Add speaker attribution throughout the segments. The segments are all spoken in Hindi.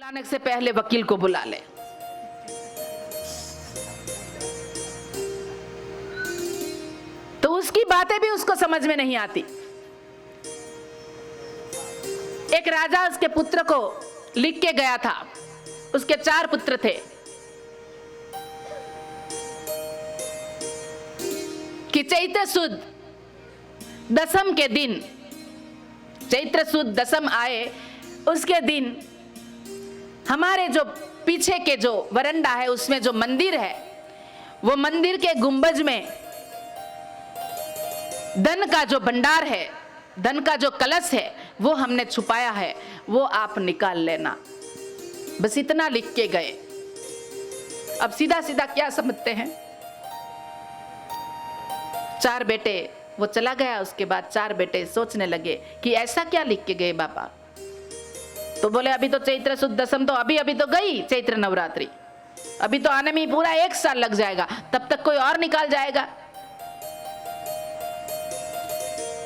Speaker 1: बुलाने से पहले वकील को बुला ले। तो उसकी बातें भी उसको समझ में नहीं आती। एक राजा उसके पुत्र को लिख के गया था, उसके 4 पुत्र थे, कि चैत्र सुद दसम के दिन, चैत्र सुद दसम आए उसके दिन हमारे जो पीछे के जो वरांडा है उसमें जो मंदिर है, वो मंदिर के गुंबज में धन का जो भंडार है, धन का जो कलश है, वो हमने छुपाया है, वो आप निकाल लेना। बस इतना लिख के गए। अब सीधा सीधा क्या समझते हैं? 4 बेटे, वो चला गया। उसके बाद 4 बेटे सोचने लगे कि ऐसा क्या लिख के गए बाबा। तो बोले अभी तो चैत्र सुद दसम तो अभी तो गई चैत्र नवरात्रि, अभी तो आने में ही पूरा 1 साल लग जाएगा, तब तक कोई और निकाल जाएगा।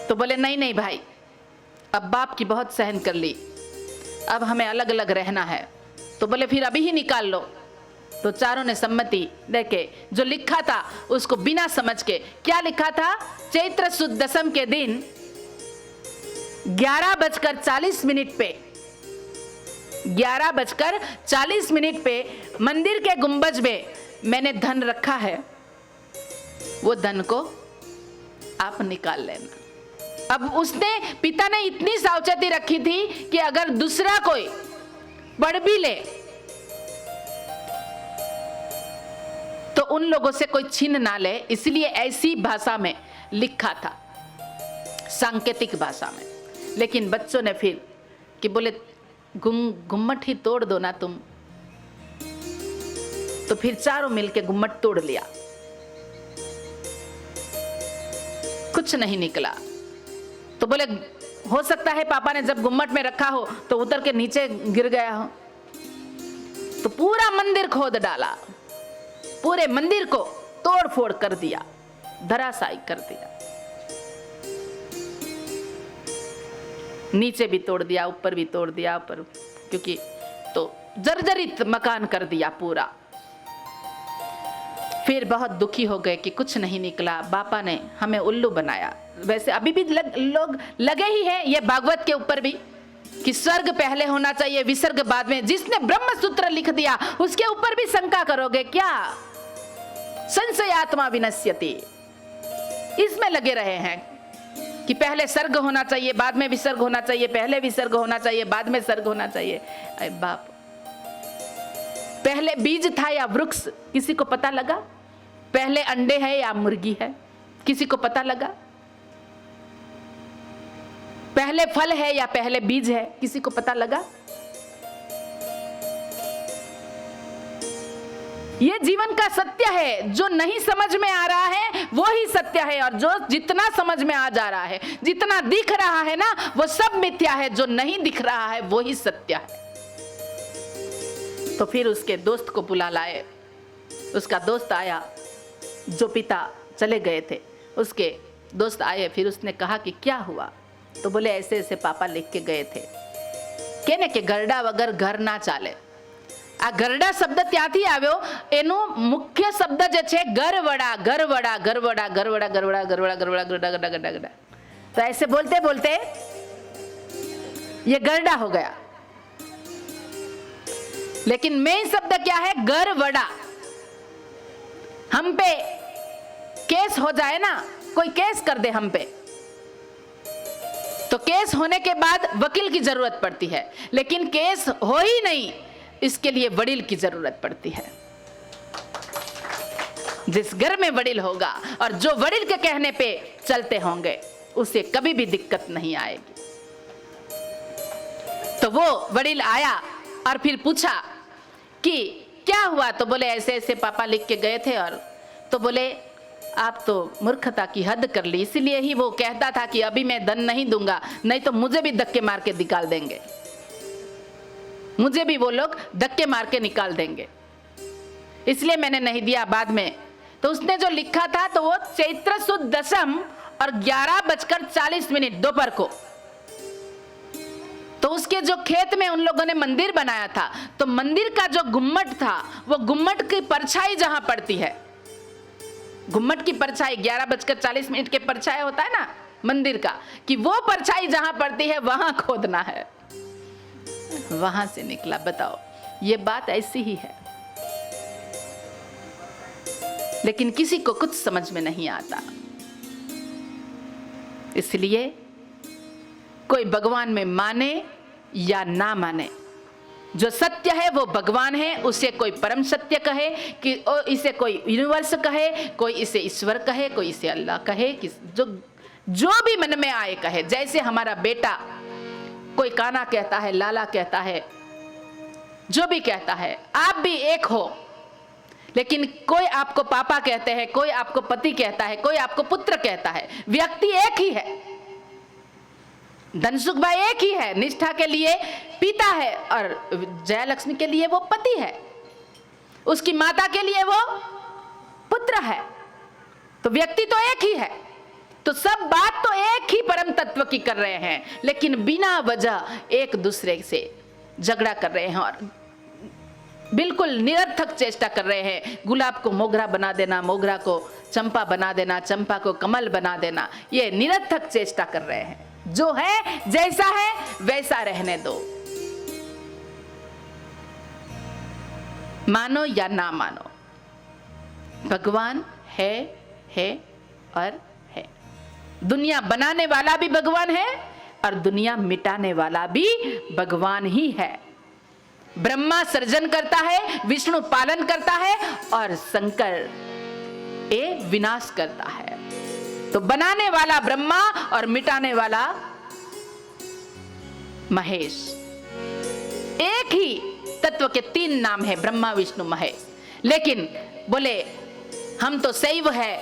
Speaker 1: तो बोले नहीं नहीं भाई, अब बाप की बहुत सहन कर ली, अब हमें अलग अलग रहना है। तो बोले फिर अभी ही निकाल लो। तो चारों ने सम्मति देके जो लिखा था उसको बिना समझ के, क्या लिखा था, चैत्र सुद दसम के दिन 11:40 पे, 11:40 पे मंदिर के गुंबज में मैंने धन रखा है, वो धन को आप निकाल लेना। अब उसने, पिता ने इतनी सावचेती रखी थी कि अगर दूसरा कोई पढ़ भी ले तो उन लोगों से कोई छीन ना ले, इसलिए ऐसी भाषा में लिखा था, सांकेतिक भाषा में। लेकिन बच्चों ने फिर कि बोले गुम्मट ही तोड़ दो ना तुम। तो फिर चारों मिलके गुम्मट तोड़ लिया, कुछ नहीं निकला। तो बोले हो सकता है पापा ने जब गुम्मट में रखा हो तो उतर के नीचे गिर गया हो। तो पूरा मंदिर खोद डाला, पूरे मंदिर को तोड़ फोड़ कर दिया, धराशायी कर दिया। नीचे भी तोड़ दिया, ऊपर भी तोड़ दिया, ऊपर, क्योंकि तो जर्जरित मकान कर दिया पूरा। फिर बहुत दुखी हो गए कि कुछ नहीं निकला, बापा ने हमें उल्लू बनाया। वैसे अभी भी लोग लगे ही हैं ये भागवत के ऊपर भी कि स्वर्ग पहले होना चाहिए, विसर्ग बाद में। जिसने ब्रह्म सूत्र लिख दिया उसके ऊपर भी शंका करोगे क्या? संशयात्मा विनश्यति, इसमें लगे रहे हैं कि पहले सर्ग होना चाहिए, बाद में विसर्ग होना चाहिए, पहले विसर्ग होना चाहिए, बाद में सर्ग होना चाहिए। अरे बाप, पहले बीज था या वृक्ष, किसी को पता लगा? पहले अंडे है या मुर्गी है, किसी को पता लगा? पहले फल है या पहले बीज है, किसी को पता लगा? ये जीवन का सत्य है। जो नहीं समझ में आ रहा है वो ही सत्य है, और जो जितना समझ में आ जा रहा है, जितना दिख रहा है ना, वो सब मिथ्या है। जो नहीं दिख रहा है वो ही सत्य है। तो फिर उसके दोस्त को बुला लाए। उसका दोस्त आया, जो पिता चले गए थे उसके दोस्त आए। फिर उसने कहा कि क्या हुआ? तो बोले ऐसे ऐसे पापा लिख के गए थे, कहने के गरडा वगर घर ना चाले। आ गरडा शब्द ત્યાંથી આવ્યો, એનો મુખ્ય શબ્દ જે છે ગરવડા, ગરવડા, ગરવડા, ગરવડા, ગરવડા, ગરવડા, ગરવડા, ગરડા, ગરડા, गरडा, गरडा। तो ऐसे बोलते बोलते ये गरडा हो गया। लेकिन मेन शब्द क्या है? गरवड़ा। हम पे केस हो जाए ना, कोई केस कर दे हम पे, तो केस होने के बाद वकील की जरूरत पड़ती है, लेकिन केस हो ही नहीं, इसके लिए वडील की जरूरत पड़ती है। जिस घर में वडील होगा और जो वडील के कहने पे चलते होंगे, उसे कभी भी दिक्कत नहीं आएगी। तो वो वडील आया और फिर पूछा कि क्या हुआ? तो बोले ऐसे ऐसे पापा लिख के गए थे। और तो बोले आप तो मूर्खता की हद कर ली, इसीलिए ही वो कहता था कि अभी मैं धन नहीं दूंगा, नहीं तो मुझे भी धक्के मार के निकाल देंगे, मुझे भी वो लोग धक्के मार के निकाल देंगे, इसलिए मैंने नहीं दिया बाद में। तो उसने जो लिखा था तो वो चैत्र सुद दसम और 11:40 दोपहर को, तो तो उसके जो खेत में उन लोगों ने मंदिर बनाया था, तो मंदिर का जो गुम्मट था, वो गुम्मट की परछाई जहां पड़ती है, गुम्मट की परछाई 11:40 के परछाई होता है ना मंदिर का, कि वो परछाई जहां पड़ती है वहां खोदना है, वहां से निकला। बताओ, ये बात ऐसी ही है, लेकिन किसी को कुछ समझ में नहीं आता। इसलिए कोई भगवान में माने या ना माने, जो सत्य है वो भगवान है, उसे कोई परम सत्य कहे, कि इसे कोई यूनिवर्स कहे, कोई इसे ईश्वर कहे, कोई इसे अल्लाह कहे, कि जो भी मन में आए कहे। जैसे हमारा बेटा, कोई काना कहता है, लाला कहता है, जो भी कहता है, आप भी एक हो, लेकिन कोई आपको पापा कहते हैं, कोई आपको पति कहता है, कोई आपको पुत्र कहता है, व्यक्ति एक ही है, धनसुख भाई एक ही है, निष्ठा के लिए पिता है और जयलक्ष्मी के लिए वो पति है, उसकी माता के लिए वो पुत्र है, तो व्यक्ति तो एक ही है। तो सब बात तो एक ही परम तत्व की कर रहे हैं, लेकिन बिना वजह एक दूसरे से झगड़ा कर रहे हैं और बिल्कुल निरर्थक चेष्टा कर रहे हैं। गुलाब को मोगरा बना देना, मोगरा को चंपा बना देना, चंपा को कमल बना देना, ये निरर्थक चेष्टा कर रहे हैं। जो है, जैसा है वैसा रहने दो, मानो या ना मानो, भगवान है और है। दुनिया बनाने वाला भी भगवान है और दुनिया मिटाने वाला भी भगवान ही है। ब्रह्मा सर्जन करता है, विष्णु पालन करता है और शंकर विनाश करता है। तो बनाने वाला ब्रह्मा और मिटाने वाला महेश। एक ही तत्व के 3 नाम है, ब्रह्मा विष्णु महेश। लेकिन बोले हम तो शैव है,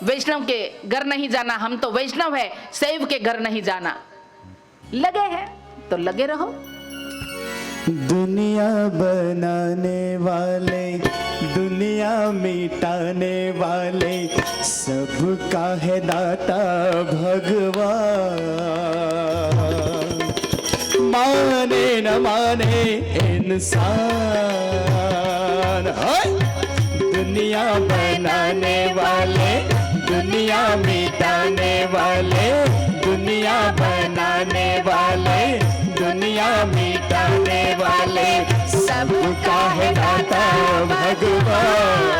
Speaker 1: वैष्णव के घर नहीं जाना, हम तो वैष्णव है, शैव के घर नहीं जाना। लगे हैं तो लगे रहो।
Speaker 2: दुनिया बनाने वाले, दुनिया मिटाने वाले, सबका है दाता भगवान। माने न माने इंसान, दुनिया बनाने वाले, दुनिया मिटाने वाले, दुनिया बनाने वाले, दुनिया मिटाने वाले, सबका है दाता भगवान।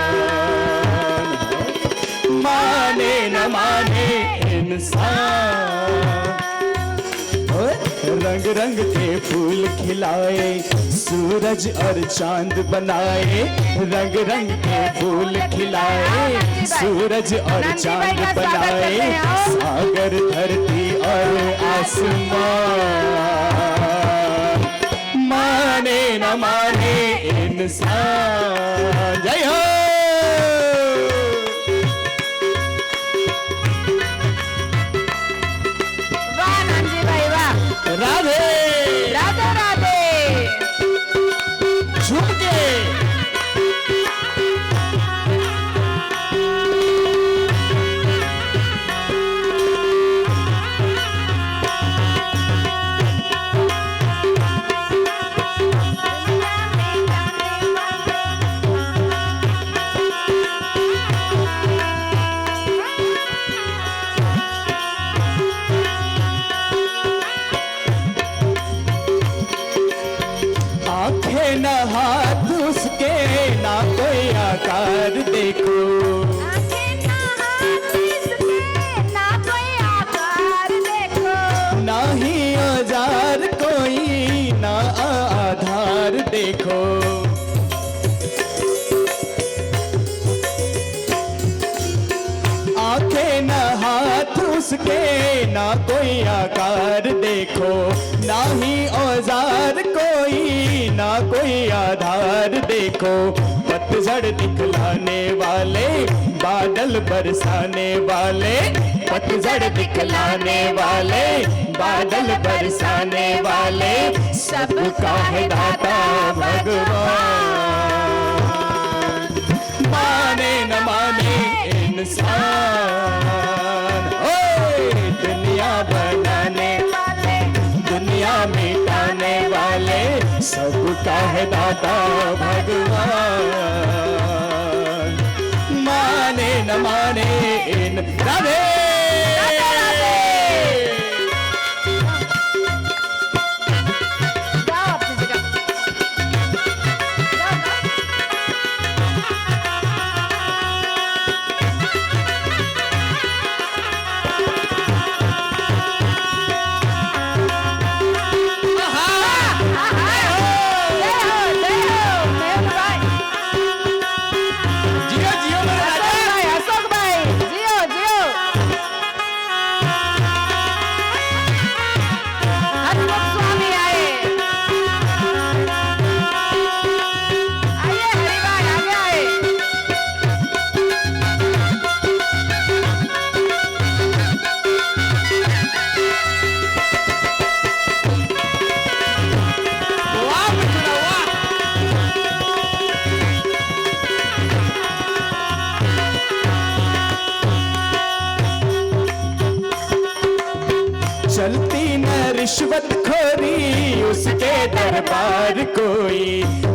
Speaker 2: माने न माने इंसान, रंग रंग के फूल खिलाए, सूरज और चांद बनाए, रंग रंग के फूल खिलाए, सूरज और चांद बनाए, सागर धरती और आसमान। माने न माने इंसान। जय हो।
Speaker 1: वाह नंदी भाई वाह।
Speaker 2: राधे
Speaker 1: राधे राधे।
Speaker 2: झुम के न हाथ उसके, ना कोई आकार देखो,
Speaker 1: ना कोई आकार देखो,
Speaker 2: ना ही औजार कोई, ना आधार देखो। आंखें न हाथ उसके, ना कोई आकार देखो, ना ही औजार कोई, ना कोई आधार देखो। पतझड़ दिखलाने वाले, बादल बरसाने वाले, पतझड़ दिखलाने वाले, बादल बरसाने वाले, सबका है दाता भगवान। माने न माने इंसान, ओए दुनिया बनाने वाले, दुनिया मिटाने का है दाता भगवान, माने न माने इन राधे। चलती न रिश्वत खोरी उसके दरबार कोई,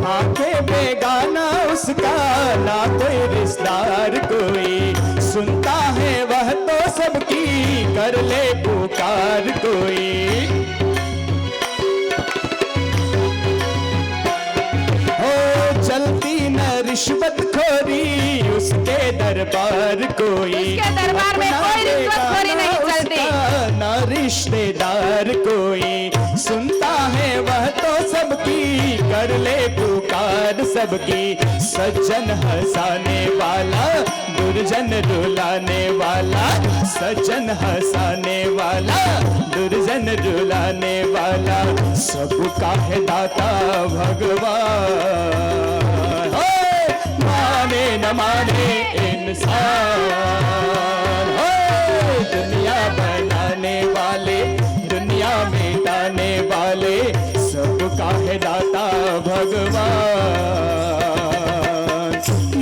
Speaker 2: आंखें बेगाना उसका ना कोई रिश्तेदार कोई, सुनता है वह तो सबकी कर ले पुकार कोई। हो चलती न रिश्वत खोरी उसके दरबार कोई,
Speaker 1: उसके दरबार में कोई रिश्वतखोरी नहीं चलती,
Speaker 2: ना रिश्तेदार कोई, सुनता है वह तो सबकी कर ले पुकार सबकी। सज्जन हंसाने वाला दुर्जन रुलाने वाला, सज्जन हंसाने वाला दुर्जन रुलाने वाला, सबका है दाता भगवान। माने न माने इंसान, दुनिया बनाने वाले दुनिया मिटाने वाले, सबका है दाता भगवान।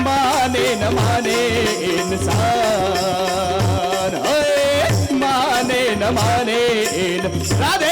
Speaker 2: माने न माने इंसान, माने न माने राधे।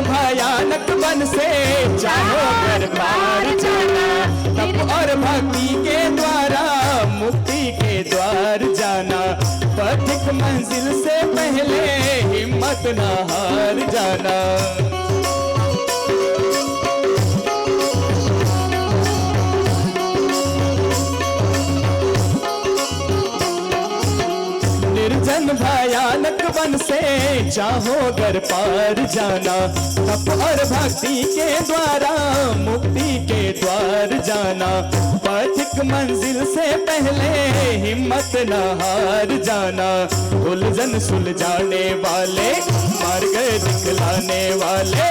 Speaker 2: भयानक वन से चाहो घर पार जाना, तप और भक्ति के द्वारा मुक्ति के द्वार जाना, पथिक मंजिल से पहले हिम्मत न हार जाना। निर्जन भयानक वन से चाहो घर पार जाना, तप और भक्ति के द्वारा मुक्ति के द्वार जाना, पथिक मंजिल से पहले हिम्मत न हार जाना। उलझन सुलझाने वाले मार्ग दिखलाने वाले,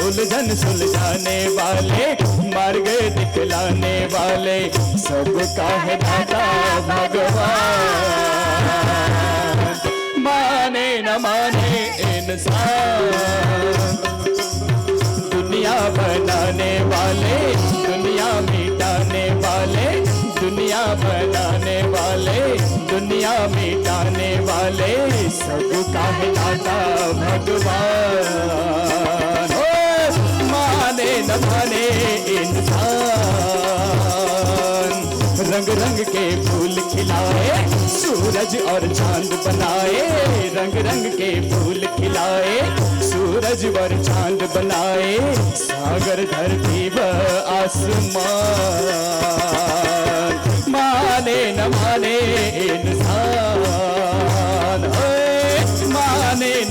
Speaker 2: उलझन सुलझाने वाले मार्ग दिखलाने वाले, सबका है दाता भगवान। माने न माने इंसान, दुनिया बनाने वाले दुनिया मिटाने वाले, दुनिया बनाने वाले दुनिया मिटाने वाले, सबका है दाता भगवान। ओ माने न माने इंसान, रंग रंग के फूल खिलाए सूरज और चांद बनाए, रंग रंग के फूल खिलाए सूरज और चांद बनाए, सागर धरती व आसमान। माने न माने इंसान,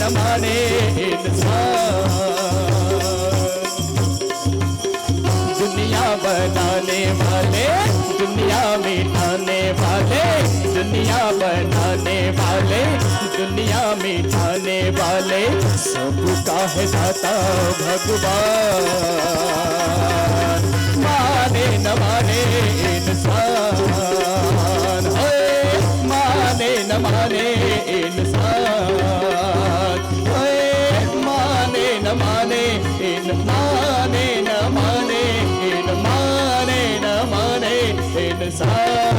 Speaker 2: न माने इंसान। दुनिया बनाने वाले, दुनिया मिटाने वाले, दुनिया बनाने वाले, दुनिया मिटाने वाले, सबका है दाता भगवान। माने न माने इंसान, माने न माने इंसान, माने न माने माने न माने माने न माने इंसान।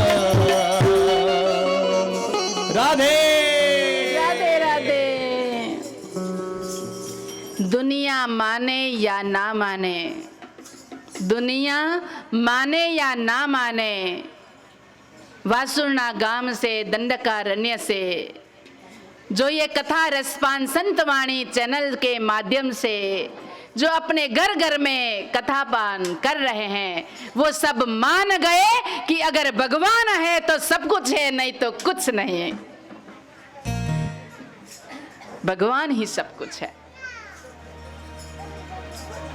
Speaker 2: राधे
Speaker 1: राधे राधे। दुनिया माने या ना माने, दुनिया माने या ना माने, वासुरना गाम से दंडकारण्य से जो ये कथा रसपान संतवाणी चैनल के माध्यम से जो अपने घर घर में कथा पान कर रहे हैं, वो सब मान गए कि अगर भगवान है तो सब कुछ है, नहीं तो कुछ नहीं है। भगवान ही सब कुछ है।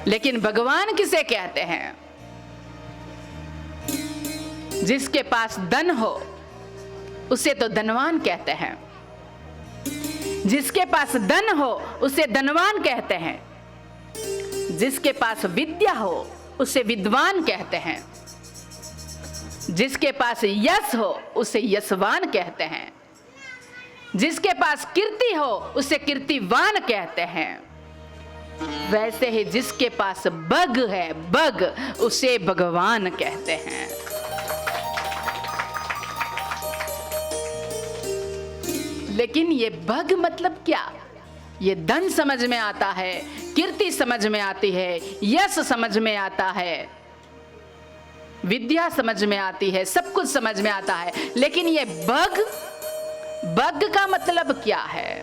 Speaker 1: लेकिन भगवान किसे कहते हैं? जिसके पास धन हो उसे तो धनवान कहते हैं, जिसके पास धन हो उसे धनवान कहते हैं, जिसके पास विद्या हो उसे विद्वान कहते हैं, जिसके पास यश हो उसे यशवान कहते हैं, जिसके पास कीर्ति हो उसे कीर्तिवान कहते हैं। वैसे ही जिसके पास बग है, बग, उसे भगवान कहते हैं। लेकिन ये बग मतलब क्या? ये धन समझ में आता है, कीर्ति समझ में आती है, यश समझ में आता है, विद्या समझ में आती है, सब कुछ समझ में आता है। लेकिन ये बग, बग का मतलब क्या है?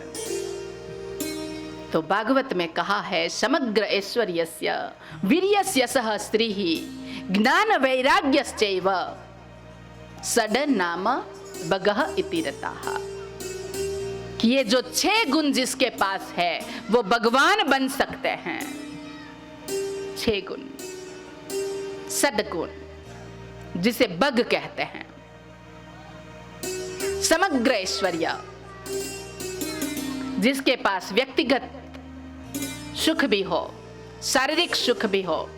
Speaker 1: तो भागवत में कहा है, समग्र ऐश्वर्यस्य वीर्यस्य सह स्त्रीः ज्ञान वैराग्यश्चैव षड नाम बगः इति रताः। कि ये जो 6 गुण जिसके पास है वो भगवान बन सकते हैं। 6 गुण, सद्गुण, जिसे बग कहते हैं। समग्र ऐश्वर्य, जिसके पास व्यक्तिगत सुख भी हो, शारीरिक सुख भी हो,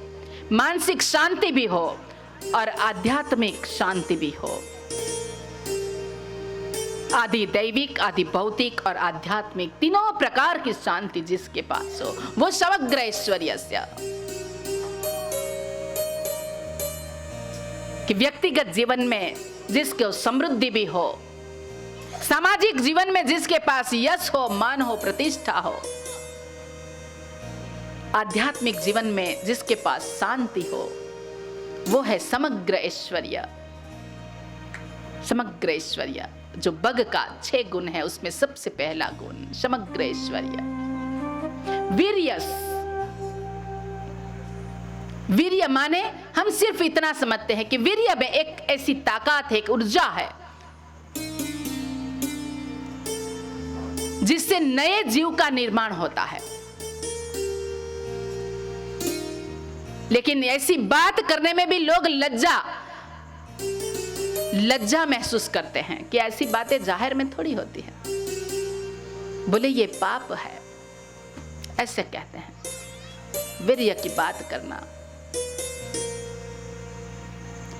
Speaker 1: मानसिक शांति भी हो और आध्यात्मिक शांति भी हो। आदि दैविक, आदि भौतिक और आध्यात्मिक तीनों प्रकार की शांति जिसके पास हो, वो समग्र ऐश्वर्यस्य। कि व्यक्तिगत जीवन में जिसको समृद्धि भी हो, सामाजिक जीवन में जिसके पास यश हो, मान हो, प्रतिष्ठा हो, आध्यात्मिक जीवन में जिसके पास शांति हो, वो है समग्र ऐश्वर्य। समग्र ऐश्वर्य जो बग का 6 गुण है, उसमें सबसे पहला गुण समग्र ऐश्वर्य। वीर्यस, वीर्य माने हम सिर्फ इतना समझते हैं कि वीर्य में एक ऐसी ताकत है, एक ऊर्जा है जिससे नए जीव का निर्माण होता है। लेकिन ऐसी बात करने में भी लोग लज्जा महसूस करते हैं कि ऐसी बातें जाहिर में थोड़ी होती है। बोले ये पाप है, ऐसे कहते हैं। वीर्य की बात करना,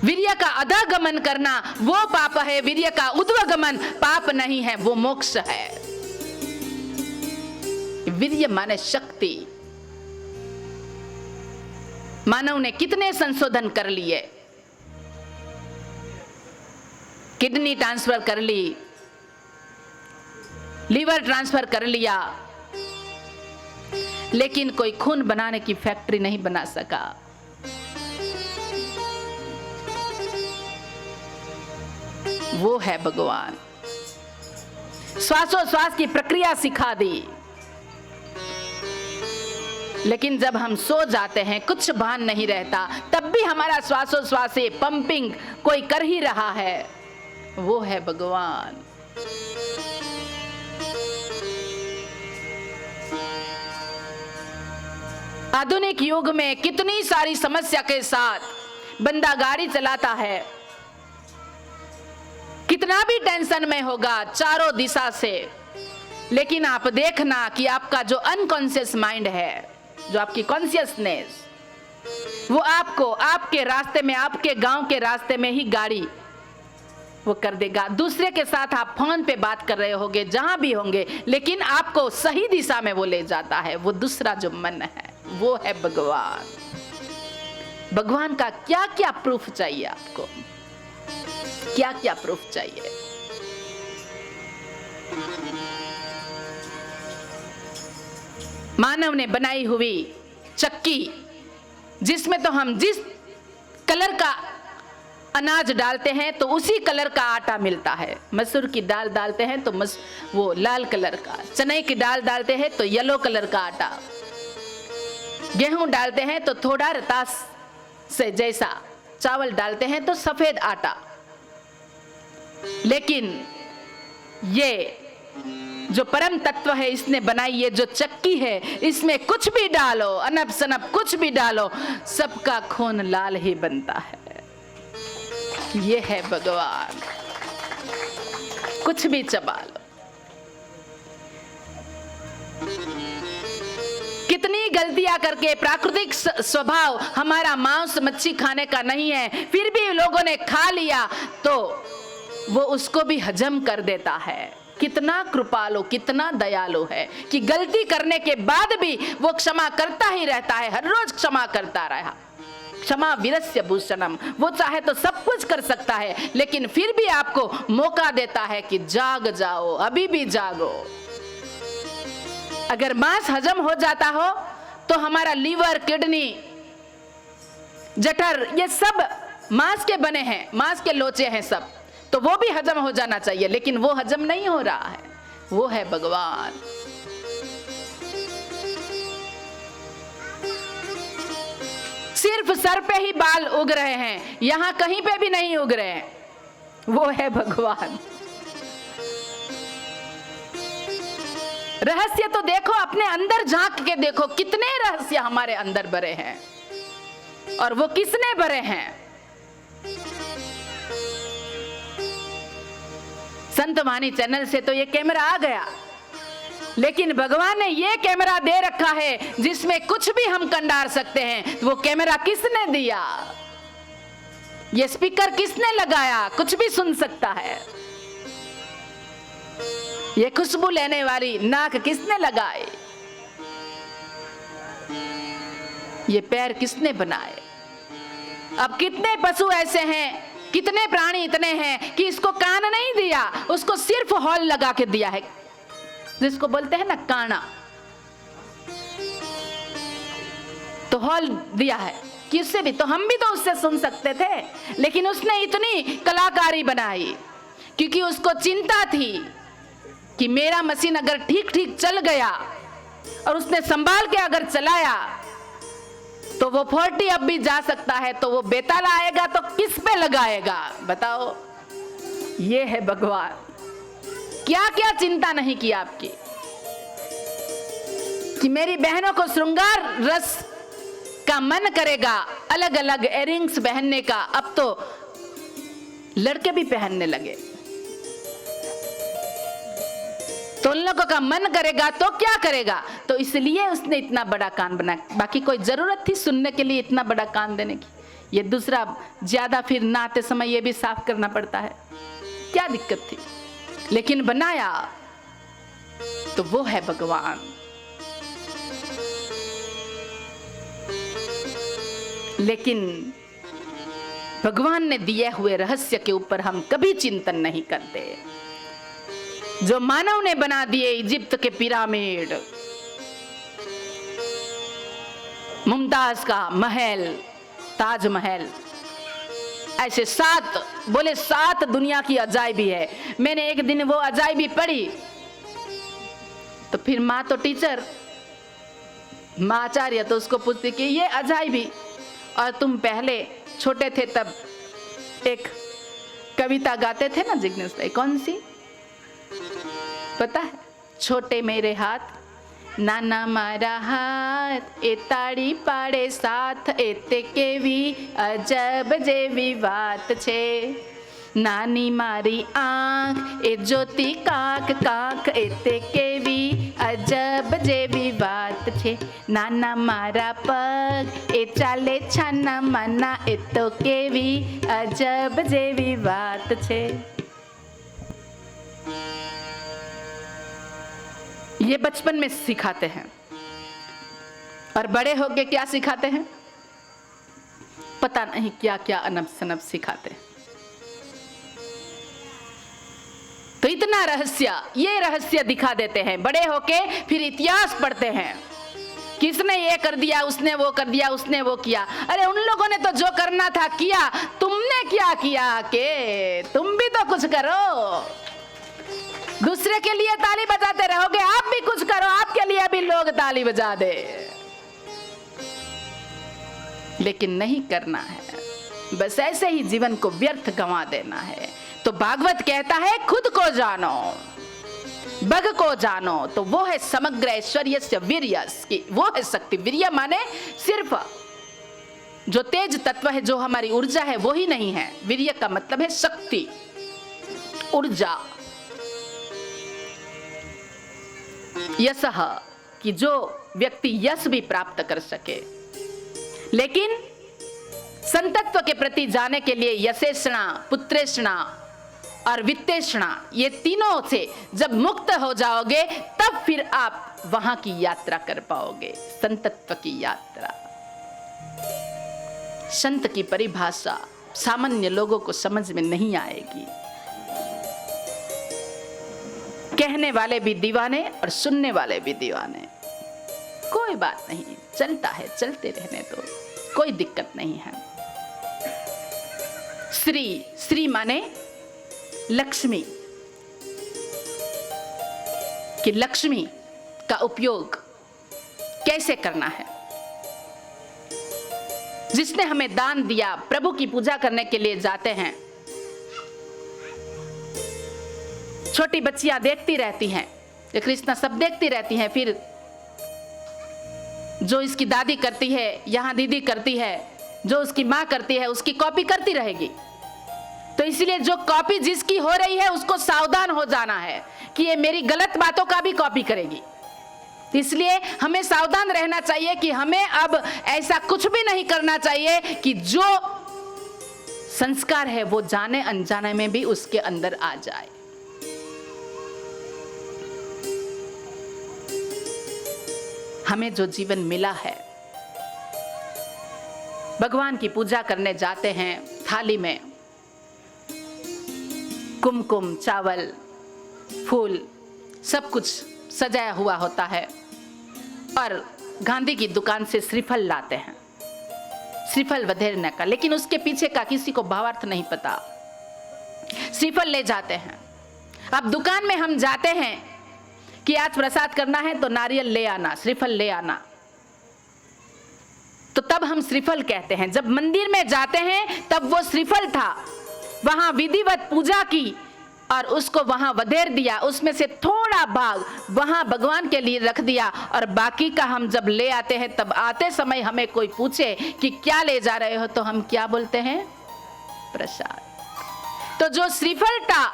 Speaker 1: वीर्य का अधगमन करना वो पाप है, वीर्य का ऊर्ध्वगमन पाप नहीं है, वो मोक्ष है। वीर्य माने शक्ति। मानव ने कितने संशोधन कर लिए, किडनी ट्रांसफर कर ली, लीवर ट्रांसफर कर लिया, लेकिन कोई खून बनाने की फैक्ट्री नहीं बना सका। वो है भगवान। श्वासोश्वास की प्रक्रिया सिखा दी, लेकिन जब हम सो जाते हैं, कुछ भान नहीं रहता, तब भी हमारा श्वासोश्वास से पंपिंग कोई कर ही रहा है। वो है भगवान। आधुनिक युग में कितनी सारी समस्या के साथ बंदा गाड़ी चलाता है, कितना भी टेंशन में होगा चारों दिशा से, लेकिन आप देखना कि आपका जो अनकॉन्शियस माइंड है, जो आपकी कॉन्शियसनेस, वो आपको आपके रास्ते में, आपके गांव के रास्ते में ही गाड़ी वो कर देगा। दूसरे के साथ आप फोन पे बात कर रहे होंगे, जहां भी होंगे, लेकिन आपको सही दिशा में वो ले जाता है। वो दूसरा जो मन है वो है भगवान। भगवान का क्या क्या प्रूफ चाहिए आपको, क्या क्या प्रूफ चाहिए? मानव ने बनाई हुई चक्की, जिसमें तो हम जिस कलर का अनाज डालते हैं तो उसी कलर का आटा मिलता है। मसूर की दाल डालते हैं तो वो लाल कलर का, चने की दाल डालते हैं तो येलो कलर का आटा, गेहूं डालते हैं तो थोड़ा रतास से जैसा, चावल डालते हैं तो सफेद आटा। लेकिन ये जो परम तत्व है, इसने बनाई ये जो चक्की है, इसमें कुछ भी डालो, अनप सनप कुछ भी डालो, सबका खून लाल ही बनता है। ये है भगवान। कुछ भी चबा लो। कितनी गलतियां करके, प्राकृतिक स्वभाव हमारा मांस मच्छी खाने का नहीं है, फिर भी लोगों ने खा लिया तो वो उसको भी हजम कर देता है। कितना कृपालु, कितना दयालु है कि गलती करने के बाद भी वो क्षमा करता ही रहता है, हर रोज क्षमा करता रहा। क्षमा वीरस्य भूषणम। वो चाहे तो सब कुछ कर सकता है, लेकिन फिर भी आपको मौका देता है कि जाग जाओ, अभी भी जागो। अगर मांस हजम हो जाता हो तो हमारा लीवर, किडनी, जठर, ये सब मांस के बने हैं, मांस के लोचे हैं सब, तो वो भी हजम हो जाना चाहिए, लेकिन वो हजम नहीं हो रहा है। वो है भगवान। सिर्फ सर पे ही बाल उग रहे हैं, यहां कहीं पे भी नहीं उग रहे हैं। वो है भगवान। रहस्य तो देखो, अपने अंदर झांक के देखो, कितने रहस्य हमारे अंदर भरे हैं, और वो किसने भरे हैं? संत वाणी चैनल से तो ये कैमरा आ गया, लेकिन भगवान ने ये कैमरा दे रखा है जिसमें कुछ भी हम कंडार सकते हैं। वो कैमरा किसने दिया? ये स्पीकर किसने लगाया? कुछ भी सुन सकता है। ये खुशबू लेने वाली नाक किसने लगाई? ये पैर किसने बनाए? अब कितने पशु ऐसे हैं, कितने प्राणी इतने हैं कि इसको कान नहीं दिया, उसको सिर्फ हॉल लगा के दिया है, जिसको बोलते हैं ना काना, तो हॉल दिया है कि उससे भी तो हम भी तो उससे सुन सकते थे, लेकिन उसने इतनी कलाकारी बनाई क्योंकि उसको चिंता थी कि मेरा मशीन अगर ठीक ठीक चल गया और उसने संभाल के अगर चलाया तो वो 40 अब भी जा सकता है, तो वो बेताल आएगा तो किस पे लगाएगा? बताओ। ये है भगवान। क्या क्या चिंता नहीं की आपकी कि मेरी बहनों को श्रृंगार रस का मन करेगा, अलग अलग इयररिंग्स पहनने का। अब तो लड़के भी पहनने लगे, तो उन लोगों का मन करेगा तो क्या करेगा? तो इसलिए उसने इतना बड़ा कान बनाया। बाकी कोई जरूरत थी सुनने के लिए इतना बड़ा कान देने की? ये दूसरा ज्यादा फिर नहाते समय ये भी साफ करना पड़ता है, क्या दिक्कत थी? लेकिन बनाया तो वो है भगवान। लेकिन भगवान ने दिए हुए रहस्य के ऊपर हम कभी चिंतन नहीं करते। जो मानव ने बना दिए इजिप्ट के पिरामिड, मुमताज का महल, ताजमहल, ऐसे 7 दुनिया की अजायबी है। मैंने एक दिन वो अजायबी पढ़ी तो फिर माँ तो टीचर, माँ आचार्य, तो उसको पूछती कि ये अजायबी, और तुम पहले छोटे थे तब एक कविता गाते थे ना जिग्नेश भाई, कौन सी पता है? छोटे मेरे हाथ નાના મારા હાથ એ તાળી પાડે સાથ એ તે કેવી અજબ જેવી વાત છે. નાની મારી આંખ એ જ્યોતિ કાંક કાંક એ તે કેવી અજબ જેવી વાત છે. નાના મારા પગ એ ચાલે છાના માના એ તો કેવી અજબ જેવી વાત છે. ये बचपन में सिखाते हैं और बड़े होके क्या सिखाते हैं पता नहीं, क्या क्या अनब सनब सिखाते हैं. तो इतना रहस्य, ये रहस्य दिखा देते हैं. बड़े होके फिर इतिहास पढ़ते हैं, किसने ये कर दिया, उसने वो कर दिया, उसने वो किया. अरे उन लोगों ने तो जो करना था किया, तुमने क्या किया के तुम भी तो कुछ करो. दूसरे के लिए ताली बजाते रहोगे, आप भी कुछ करो, आपके लिए भी लोग ताली बजा दे. लेकिन नहीं करना है, बस ऐसे ही जीवन को व्यर्थ गंवा देना है. तो भागवत कहता है खुद को जानो, बग को जानो, तो वो है समग्र ऐश्वर्य से वीर्यस की, वो है शक्ति. वीर्य माने सिर्फ जो तेज तत्व है, जो हमारी ऊर्जा है, वो ही नहीं है. वीर्य का मतलब है शक्ति, ऊर्जा. यशः कि जो व्यक्ति यश भी प्राप्त कर सके. लेकिन संतत्व के प्रति जाने के लिए यशेषणा, पुत्रेषणा और वित्तेषणा, ये तीनों से जब मुक्त हो जाओगे तब फिर आप वहां की यात्रा कर पाओगे, संतत्व की यात्रा. संत की परिभाषा सामान्य लोगों को समझ में नहीं आएगी. कहने वाले भी दीवाने और सुनने वाले भी दीवाने. कोई बात नहीं, चलता है, चलते रहने दो, कोई दिक्कत नहीं है. श्री, श्री माने लक्ष्मी, कि लक्ष्मी का उपयोग कैसे करना है. जिसने हमें दान दिया, प्रभु की पूजा करने के लिए जाते हैं, छोटी बच्चियां देखती रहती हैं, ये कृष्णा सब देखती रहती हैं. फिर जो इसकी दादी करती है, यहाँ दीदी करती है, जो उसकी माँ करती है, उसकी कॉपी करती रहेगी. तो इसलिए जो कॉपी जिसकी हो रही है उसको सावधान हो जाना है कि ये मेरी गलत बातों का भी कॉपी करेगी. इसलिए हमें सावधान रहना चाहिए कि हमें अब ऐसा कुछ भी नहीं करना चाहिए कि जो संस्कार है वो जाने अनजाने में भी उसके अंदर आ जाए. हमें जो जीवन मिला है, भगवान की पूजा करने जाते हैं, थाली में कुमकुम, चावल, फूल सब कुछ सजाया हुआ होता है और गांधी की दुकान से श्रीफल लाते हैं, श्रीफल वधेरने का. लेकिन उसके पीछे का किसी को भावार्थ नहीं पता. श्रीफल ले जाते हैं. अब दुकान में हम जाते हैं कि आज प्रसाद करना है तो नारियल ले आना, श्रीफल ले आना, तो तब हम श्रीफल कहते हैं. जब मंदिर में जाते हैं तब वो श्रीफल था, वहां विधिवत पूजा की और उसको वहां वधेर दिया, उसमें से थोड़ा भाग वहां भगवान के लिए रख दिया और बाकी का हम जब ले आते हैं तब आते समय हमें कोई पूछे कि क्या ले जा रहे हो, तो हम क्या बोलते हैं, प्रसाद. तो जो श्रीफल था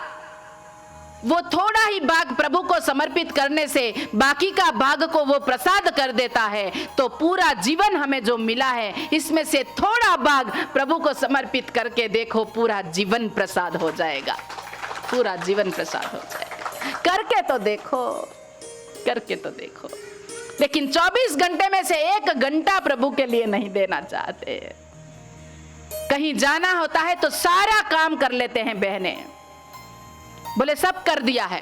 Speaker 1: वो थोड़ा ही भाग प्रभु को समर्पित करने से बाकी का भाग को वो प्रसाद कर देता है. तो पूरा जीवन हमें जो मिला है इसमें से थोड़ा भाग प्रभु को समर्पित करके देखो, पूरा जीवन प्रसाद हो जाएगा, पूरा जीवन प्रसाद हो जाएगा. करके तो देखो, करके तो देखो. लेकिन 24 घंटे में से 1 घंटा प्रभु के लिए नहीं देना चाहते. कहीं जाना होता है तो सारा काम कर लेते हैं बहनें, बोले सब कर दिया है,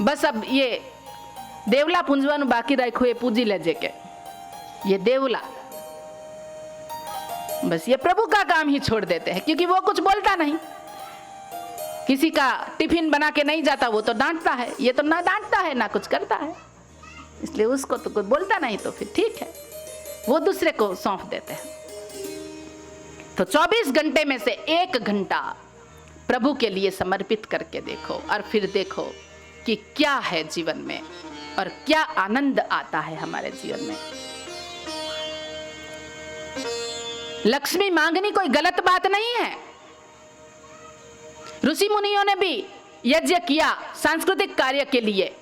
Speaker 1: बस अब ये देवला पूंजवानु बाकी राख्यो ये पूजी लेजे के, ये देवला, बस ये प्रभु का काम ही छोड़ देते हैं. क्योंकि वो कुछ बोलता नहीं, किसी का टिफिन बना के नहीं जाता वो तो डांटता है, ये तो ना डांटता है ना कुछ करता है, इसलिए उसको तो कुछ बोलता नहीं, तो फिर ठीक है, वो दूसरे को सौंप देते हैं. तो 24 घंटे में से 1 घंटा प्रभु के लिए समर्पित करके देखो और फिर देखो कि क्या है जीवन में, और क्या आनंद आता है हमारे जीवन में। लक्ष्मी मांगनी कोई गलत बात नहीं है। ऋषि मुनियों ने भी यज्ञ किया सांस्कृतिक कार्य के लिए।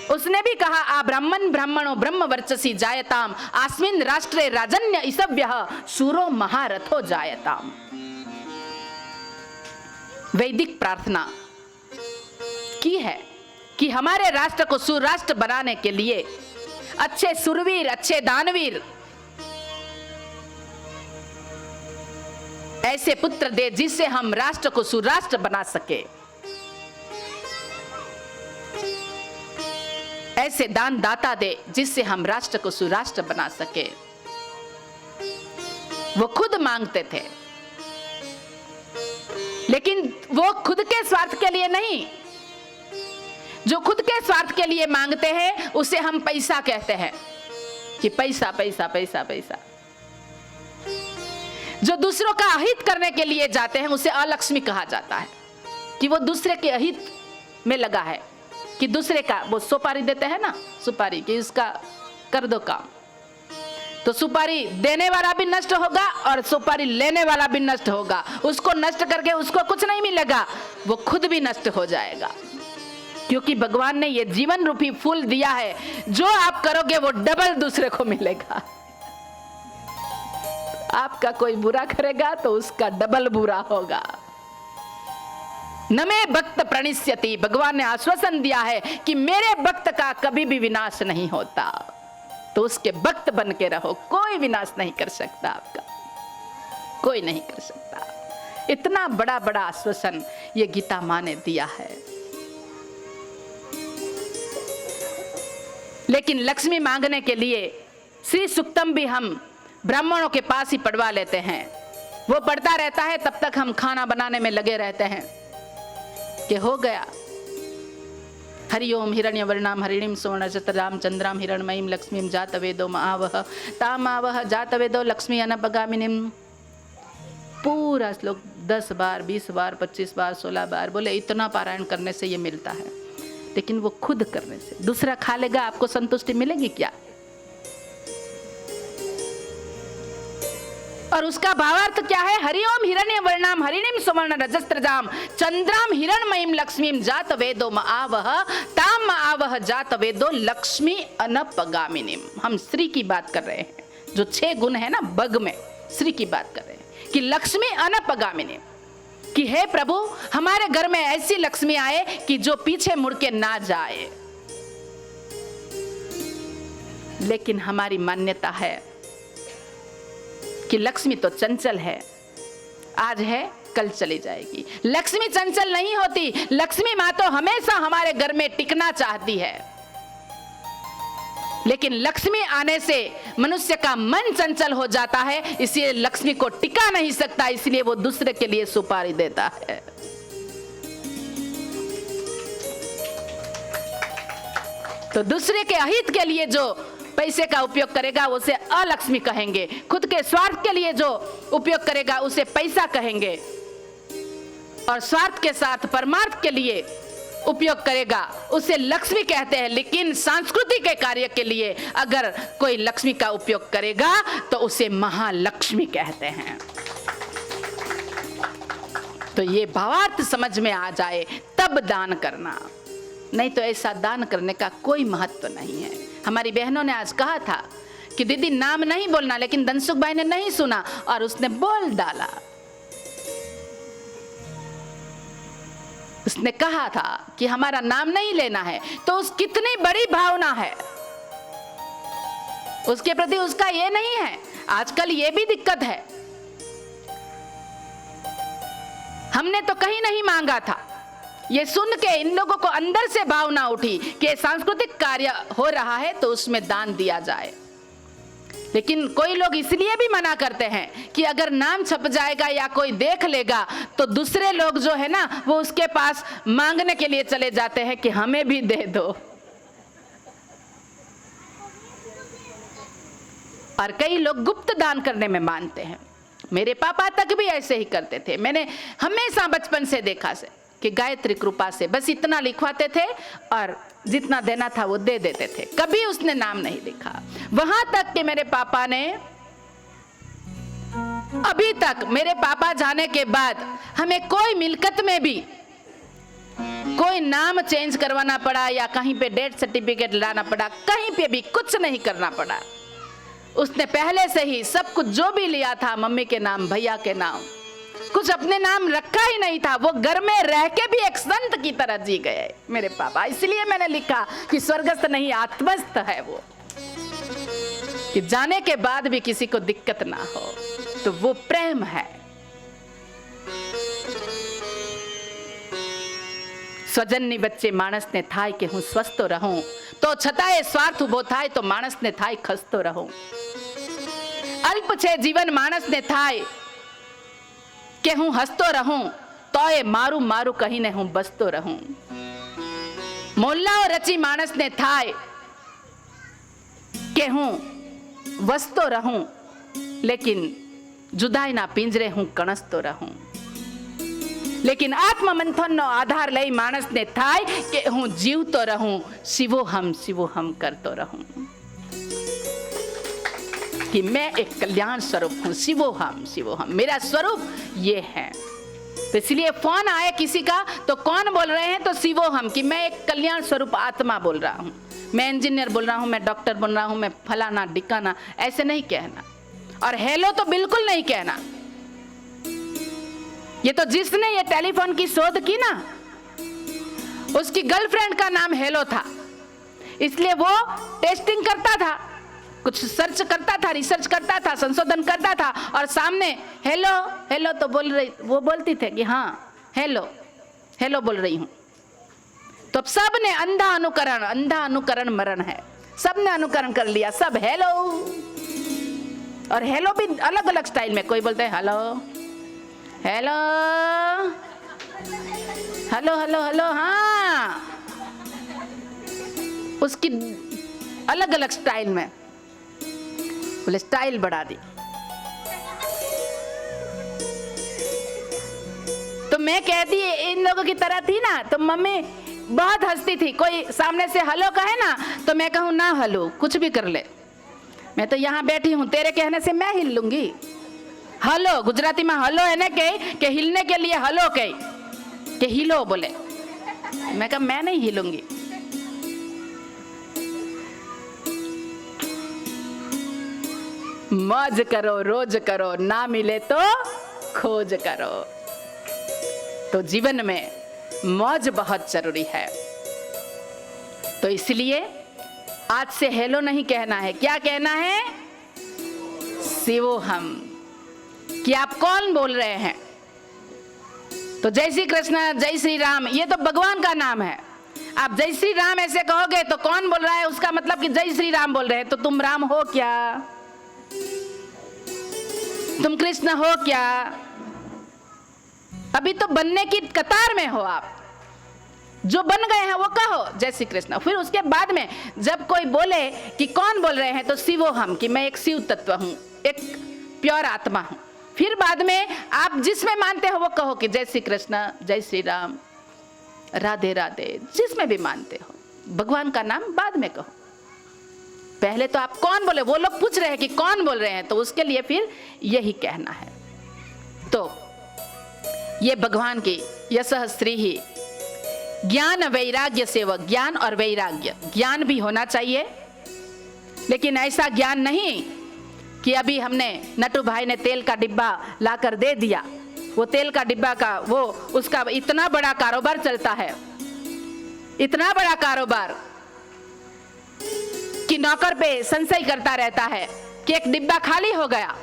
Speaker 1: उसने भी कहा आ ब्राह्मण ब्राह्मणो ब्रह्म वर्चसी जायताम आस्मिन राष्ट्रे राजन्य इसभ्यः शूरो महारथो जायताम। वैदिक प्रार्थना की है कि हमारे राष्ट्र को सुराष्ट्र बनाने के लिए अच्छे सुरवीर, अच्छे दानवीर, ऐसे पुत्र दे जिससे हम राष्ट्र को सुराष्ट्र बना सके। ऐसे दान दाता दे जिससे हम राष्ट्र को सुराष्ट्र बना सके। वो खुद मांगते थे, लेकिन वो खुद के स्वार्थ के लिए नहीं। जो खुद के स्वार्थ के लिए मांगते हैं उसे हम पैसा कहते हैं कि पैसा पैसा पैसा पैसा। जो दूसरों का अहित करने के लिए जाते हैं उसे अलक्ष्मी कहा जाता है कि वो दूसरे के अहित में लगा है, कि दूसरे का वो सुपारी देते हैं ना, सुपारी कि इसका कर दो काम, तो सुपारी देने वाला भी नष्ट होगा और सुपारी लेने वाला भी नष्ट होगा। उसको नष्ट करके उसको कुछ नहीं मिलेगा, वो खुद भी नष्ट हो जाएगा। क्योंकि भगवान ने ये जीवन रूपी फूल दिया है, जो आप करोगे वो डबल दूसरे को मिलेगा। आपका कोई बुरा करेगा तो उसका डबल बुरा होगा। न में भक्त प्रणिष्यति, भगवान ने आश्वासन दिया है कि मेरे भक्त का कभी भी विनाश नहीं होता, तो उसके भक्त बन के रहो। कोई विनाश नहीं कर सकता आपका, कोई नहीं कर सकता। इतना बड़ा बड़ा आश्वासन ये गीता माँ ने दिया है। लेकिन लक्ष्मी मांगने के लिए श्री सुक्तम भी हम ब्राह्मणों के पास ही पढ़वा लेते हैं। वो पढ़ता रहता है, तब तक हम खाना बनाने में लगे रहते हैं कि हो गया। हरिओम हिरण्यवर्णाम हरिणीम सुवर्णचतुराम चंद्राम हिरण्मयीम लक्ष्मीम जातवेदो महावह तामावह जातवेदो लक्ष्मी अनपगामिनीम। पूरा श्लोक 10 बार 20 बार 25 बार 16 बार बोले। इतना पारायण करने से ये मिलता है, लेकिन वो खुद करने से। दूसरा खा लेगा, आपको संतुष्टि मिलेगी क्या? और उसका भावार्थ क्या है? हरिओम हिरण्यवर्णाम हरिणीम सुवर्ण रजस्त्रजाम चंद्राम हिरण्मयीम लक्ष्मीम जात वेदो आवह ताम आवह जात वेदो लक्ष्मी अनपगामिनीम। हम श्री की बात कर रहे हैं, जो 6 गुण है ना बग में, श्री की बात कर रहे हैं कि लक्ष्मी अनपगामिनीम, कि हे प्रभु हमारे घर में ऐसी लक्ष्मी आए कि जो पीछे मुड़ के ना जाए। लेकिन हमारी मान्यता है कि लक्ष्मी तो चंचल है, आज है कल चली जाएगी। लक्ष्मी चंचल नहीं होती, लक्ष्मी माँ तो हमेशा हमारे घर में टिकना चाहती है। लेकिन लक्ष्मी आने से मनुष्य का मन चंचल हो जाता है, इसलिए लक्ष्मी को टिका नहीं सकता, इसलिए वो दूसरे के लिए सुपारी देता है। तो दूसरे के अहित के लिए जो पैसे का उपयोग करेगा उसे अलक्ष्मी कहेंगे, खुद के स्वार्थ के लिए जो उपयोग करेगा उसे पैसा कहेंगे, और स्वार्थ के साथ परमार्थ के लिए उपयोग करेगा उसे लक्ष्मी कहते हैं। लेकिन सांस्कृतिक के कार्य के लिए अगर कोई लक्ष्मी का उपयोग करेगा तो उसे महालक्ष्मी कहते हैं। तो ये भावार्थ समझ में आ जाए तब दान करना, नहीं तो ऐसा दान करने का कोई महत्व नहीं है। हमारी बहनों ने आज कहा था कि दीदी नाम नहीं बोलना, लेकिन धनसुख भाई ने नहीं सुना और उसने बोल डाला। उसने कहा था कि हमारा नाम नहीं लेना है, तो उस कितनी बड़ी भावना है उसके प्रति, उसका ये नहीं है। आजकल ये भी दिक्कत है, हमने तो कहीं नहीं मांगा था। ये सुन के इन लोगों को अंदर से भावना उठी कि सांस्कृतिक कार्य हो रहा है तो उसमें दान दिया जाए। लेकिन कोई लोग इसलिए भी मना करते हैं कि अगर नाम छप जाएगा या कोई देख लेगा तो दूसरे लोग जो है ना वो उसके पास मांगने के लिए चले जाते हैं कि हमें भी दे दो। और कई लोग गुप्त दान करने में मानते हैं। मेरे पापा तक भी ऐसे ही करते थे। मैंने हमेशा बचपन से देखा से कि कि गायत्री कृपा से, बस इतना लिखवाते थे और जितना देना था वो दे देते थे, कभी उसने नाम नहीं लिखा। वहां तक कि मेरे पापा ने, अभी तक मेरे पापा जाने के बाद हमें कोई मिल्कत में भी कोई नाम चेंज करवाना पड़ा या कहीं पे डेथ सर्टिफिकेट लाना पड़ा, कहीं पे भी कुछ नहीं करना पड़ा। उसने पहले से ही सब कुछ जो भी लिया था मम्मी के नाम, भैया के नाम, कुछ अपने नाम रखा ही नहीं था। वो घर में रह के भी एक संत की तरह जी गए मेरे पापा। इसलिए मैंने लिखा कि स्वर्गस्थ नहीं आत्मस्थ है वो, कि जाने के बाद भी किसी को दिक्कत ना हो, तो वो प्रेम है। સ્વજનની વચ્ચે માણસને થાય કે હું સ્વસ્થ રહું, તો છતાંય સ્વાર્થ ઉભો થાય તો માણસને થાય ખસતો રહું। અલ્પ છે જીવન માણસને થાય કે હું હસતો રહું, તોય મારું મારું કહીને હું બસતો રહું। મોલ્લાઓ રચી માણસને થાય કે હું વસતો રહું, લેકિન જુદાઈના પિંજરે હું કણસતો રહું। लेकिन आत्म मंथन नो आधार लई मानस ने थाय के हूँ जीवतो रहूं, शिवो हम करतो रहूं, कि मैं एक कल्याण स्वरूप हूँ। शिवो हम मेरा स्वरूप ये है। तो इसलिए फोन आए किसी का तो कौन बोल रहे हैं, तो शिवो हम, कि मैं एक कल्याण स्वरूप आत्मा बोल रहा हूँ, मैं इंजीनियर बोल रहा हूँ, मैं डॉक्टर बोल रहा हूँ, मैं फलाना डिकाना, ऐसे नहीं कहना। और हेलो तो बिल्कुल नहीं कहना। ये तो जिसने ये टेलीफोन की शोध की ना, उसकी गर्लफ्रेंड का नाम हेलो था, इसलिए वो टेस्टिंग करता था, कुछ सर्च करता था, रिसर्च करता था, संशोधन करता था, और सामने हेलो हेलो तो बोल रही, वो बोलती थे कि हाँ हेलो हेलो बोल रही हूँ। तो सब ने अंधा अनुकरण मरण है, सब ने अनुकरण कर लिया, सब हेलो। और हेलो भी अलग अलग स्टाइल में, कोई बोलते हैं hello hello hello hello hello, हाँ, उसकी अलग अलग स्टाइल में, बोले स्टाइल बढ़ा दी। तो मैं कहती इन लोगों की तरह थी ना, तो मम्मी बहुत हंसती थी। कोई सामने से हेलो कहे ना तो मैं कहूँ ना हेलो, कुछ भी कर ले, मैं तो यहाँ बैठी हूँ, तेरे कहने से मैं हिल लूंगी। हलो गुजराती में हलो है ना, के हिलने के लिए हलो के हिलो बोले, मैं कहा मैं नहीं हिलूंगी। मौज करो रोज करो, ना मिले तो खोज करो। तो जीवन में मौज बहुत जरूरी है। तो इसलिए आज से हेलो नहीं कहना है, क्या कहना है, शिवो हम, कि आप कौन बोल रहे हैं। तो जय श्री कृष्ण, जय श्री राम, ये तो भगवान का नाम है। आप जय श्री राम ऐसे कहोगे तो कौन बोल रहा है, उसका मतलब कि जय श्री राम बोल रहे हैं। तो तुम राम हो क्या, तुम कृष्ण हो क्या, अभी तो बनने की कतार में हो आप। जो बन गए हैं वो कहो जय श्री कृष्ण। फिर उसके बाद में जब कोई बोले कि कौन बोल रहे हैं, तो शिवो हम, कि मैं एक शिव तत्व हूं, एक प्योर आत्मा हूं। फिर बाद में आप जिसमें मानते हो वो कहो कि जय श्री कृष्ण, जय श्री राम, राधे राधे, जिसमें भी मानते हो। भगवान का नाम बाद में कहो, पहले तो आप कौन बोले। वो लोग पूछ रहे हैं कि कौन बोल रहे हैं, तो उसके लिए फिर यही कहना है। तो ये भगवान की यशः श्री ही ज्ञान वैराग्य सेवक, ज्ञान और वैराग्य, ज्ञान भी होना चाहिए, लेकिन ऐसा ज्ञान नहीं कि अभी हमने नटू भाई ने तेल का डिब्बा लाकर दे दिया, वो तेल का डिब्बा का वो उसका इतना बड़ा कारोबार चलता है, इतना बड़ा कारोबार कि नौकर पे संशय करता रहता है कि एक डिब्बा खाली हो गया।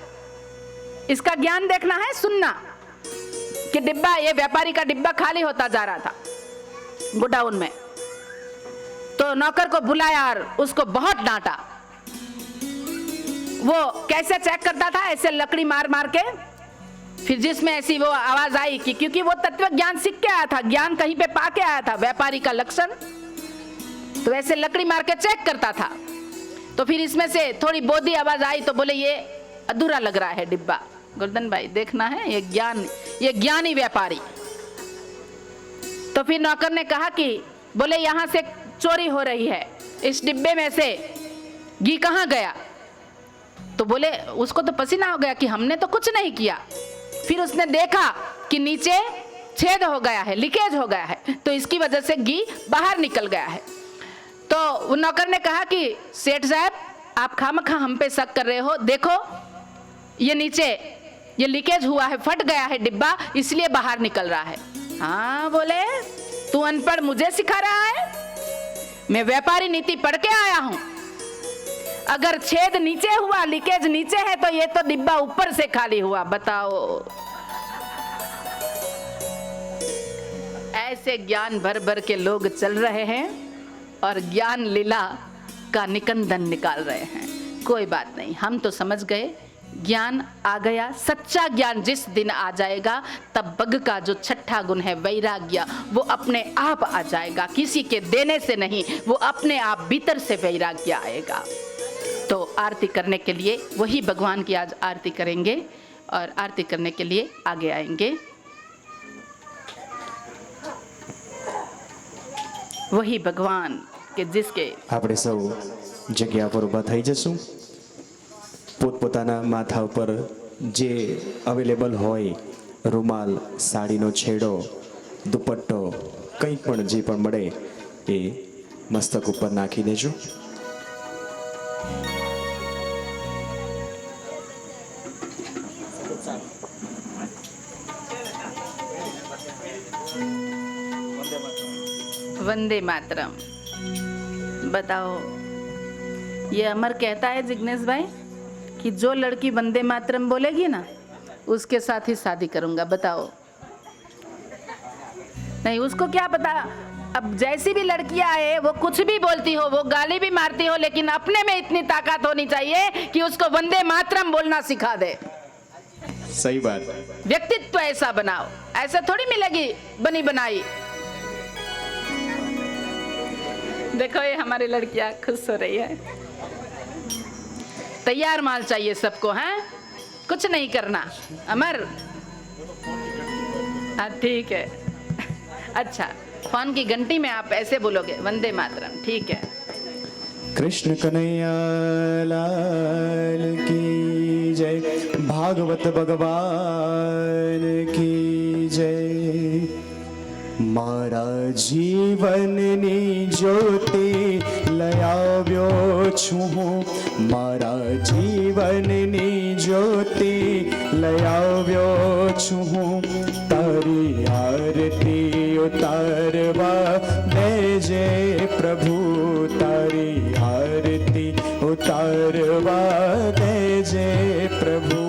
Speaker 1: इसका ज्ञान देखना है, सुनना कि डिब्बा, ये व्यापारी का डिब्बा खाली होता जा रहा था गोडाउन में। तो नौकर को बुलाया और उसको बहुत डांटा। वो कैसे चेक करता था, ऐसे लकड़ी मार मार के, फिर जिसमें ऐसी वो आवाज आई कि क्योंकि वो तत्व ज्ञान सीख के आया था, ज्ञान कहीं पे पाके आया था, व्यापारी का लक्षण, तो ऐसे लकड़ी मार के चेक करता था। तो फिर इसमें से थोड़ी बोधी आवाज आई तो बोले ये अधूरा लग रहा है डिब्बा। गोवर्धन भाई देखना है, ये ज्ञानी व्यापारी। तो फिर नौकर ने कहा कि बोले यहाँ से चोरी हो रही है, इस डिब्बे में से घी कहाँ गया? तो बोले उसको तो पसीना हो गया कि हमने तो कुछ नहीं किया। फिर उसने देखा कि नीचे छेद हो गया है, लीकेज हो गया है, तो इसकी वजह से घी बाहर निकल गया है। तो नौकर ने कहा कि सेठ साहब आप खामखा हम पे शक कर रहे हो, देखो ये नीचे ये लीकेज हुआ है, फट गया है डिब्बा, इसलिए बाहर निकल रहा है। हाँ बोले तू अनपढ़ मुझे सिखा रहा है? मैं व्यापारी नीति पढ़ के आया हूं। अगर छेद नीचे हुआ, लीकेज नीचे है, तो ये तो डिब्बा ऊपर से खाली हुआ। बताओ, ऐसे ज्ञान भर भर के लोग चल रहे हैं और ज्ञान लीला का निकंदन निकाल रहे हैं। कोई बात नहीं, हम तो समझ गए, ज्ञान आ गया। सच्चा ज्ञान जिस दिन आ जाएगा, तब बग का जो छठा गुण है वैराग्य, वो अपने आप आ जाएगा, किसी के देने से नहीं, वो अपने आप भीतर से वैराग्य आएगा। तो आरती करने के लिए वही भगवान की आज आरती करेंगे और आरती करने के लिए आगे आएंगे वही भगवान के जिसके
Speaker 2: આપણે સૌ જગ્યા પર ઊભા થઈ જશું. પોતપોતાના માથા ઉપર જે અવેલેબલ હોય, રૂમાલ, સાડીનો છેડો, દુપટ્ટો, કંઈ પણ જે પણ મળે એ મસ્તક ઉપર નાખી દેજો.
Speaker 1: वंदे मातरम। बताओ, ये अमर कहता है जिग्नेश भाई कि जो लड़की वंदे मातरम बोलेगी ना, उसके साथ ही शादी करूंगा। बताओ, नहीं उसको क्या पता, अब जैसी भी लड़कियां है वो कुछ भी बोलती हो, वो गाली भी मारती हो, लेकिन अपने में इतनी ताकत होनी चाहिए कि उसको वंदे मातरम बोलना सिखा दे।
Speaker 2: सही बात.
Speaker 1: व्यक्तित्व ऐसा बनाओ, ऐसा थोड़ी मिलेगी बनी बनाई। देखो ये हमारी लड़कियां खुश हो रही है। तैयार माल चाहिए सबको, हैं? कुछ नहीं करना। अमर, हाँ ठीक है। अच्छा, फोन की घंटी में आप ऐसे बोलोगे वंदे मातरम, ठीक है।
Speaker 2: कृष्ण कन्हैया लाल की जय, भागवत भगवान की जय। मारा जीवननी ज्योति लयाव्यो छूं, मारा जीवननी ज्योति लयाव्यो छूं। तारी आरती उतारवा देजे प्रभु, तारी आरती उतारवा देजे प्रभु।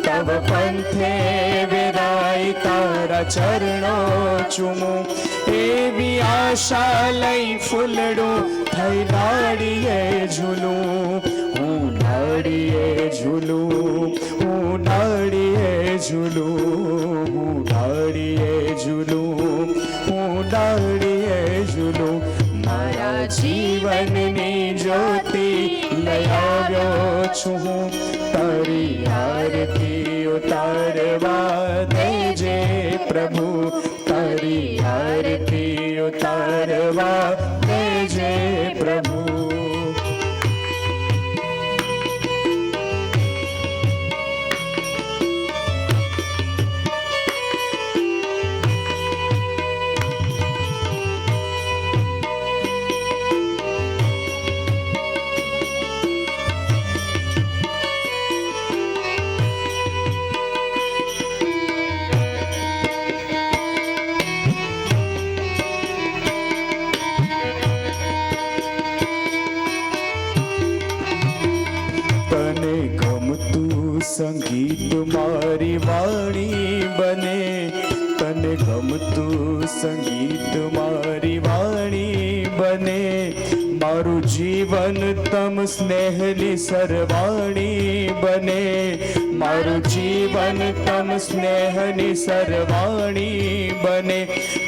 Speaker 2: तब पंथे वेराई तारा चरणो चूमू। एवी आशा लई फूलड़ू थई डाड़ीए झूलू, हूँ डाड़ीए झूलू, हूँ डाड़ीए झूलू, हूँ डाड़ीए झूलू, हूँ डाड़ीए झूलू। मारा जीवननी ज्योति लयाव्यो छूं, तारी आरती उतारवा देजे प्रभु, तारी आरती उतारवा देजे प्रभु। મારી વાણી બને, તને ગમતું સંગીત મારી વાણી બને, મારું જીવન તમ સ્નેહની સરવાણી બને, મારું જીવન તમ સ્નેહની સરવાણી બને,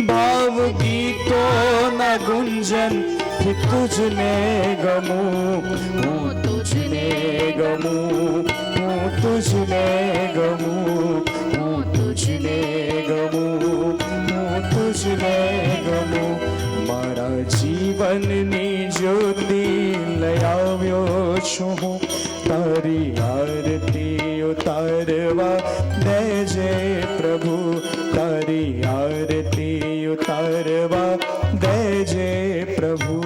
Speaker 2: ભાવ ગીતોના ગુંજન થી તુજને ગમું, હું તુજને ગમું, હું તુજને ગમું, હું તુજને ગમું, હું તુજને ગમું, મારા જીવનની જ્યોતિ લઈ આવ્યો છું હું, તારી આરતી ઉતારવા દેજે પ્રભુ, તારી આરતી ઉતારવા દેજે પ્રભુ.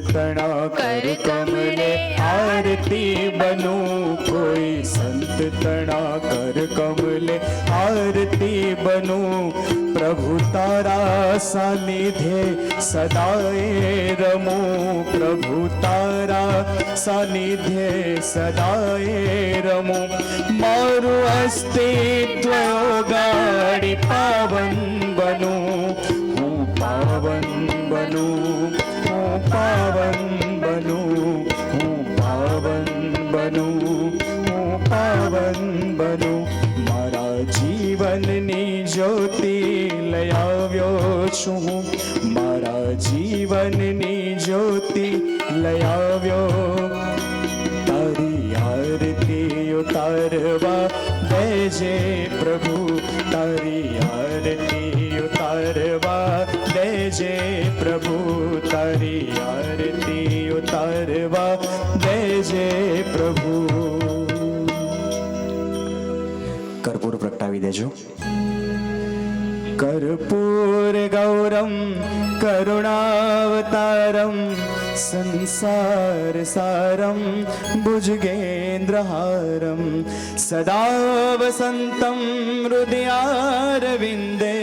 Speaker 2: તણા કર કમલે આરતી બનું, કોઈ સંત તણા કર કમલે આરતી બનું, પ્રભુ તારા સાનિધ્ય સદાએ રમું, પ્રભુ તારા સાનિધ્ય સદાએ રમું, મારું અસ્તિત્વ ગાડી પાવન બનું, હું પાવન બનું, પાવન બનું, હું પાવન બનું, હું પાવન બનું, મારા જીવનની જ્યોતિ લઈ આવ્યો છું હું, મારા જીવનની જ્યોતિ લઈ આવ્યો, તારી આરતી ઉતારવા દેજે પ્રભુ, તારી આરતી ઉતારવા દેજે પ્રભુ, તારી આરતી ઉતારવા દેજે પ્રભુ. કર્પૂર પ્રગટાવી દેજો. કર્પૂર ગૌરમ કરુણાવતારમ સંસાર સારમ ભુજગેન્દ્રહારમ સદા વસંતમ હૃદયારવિંદે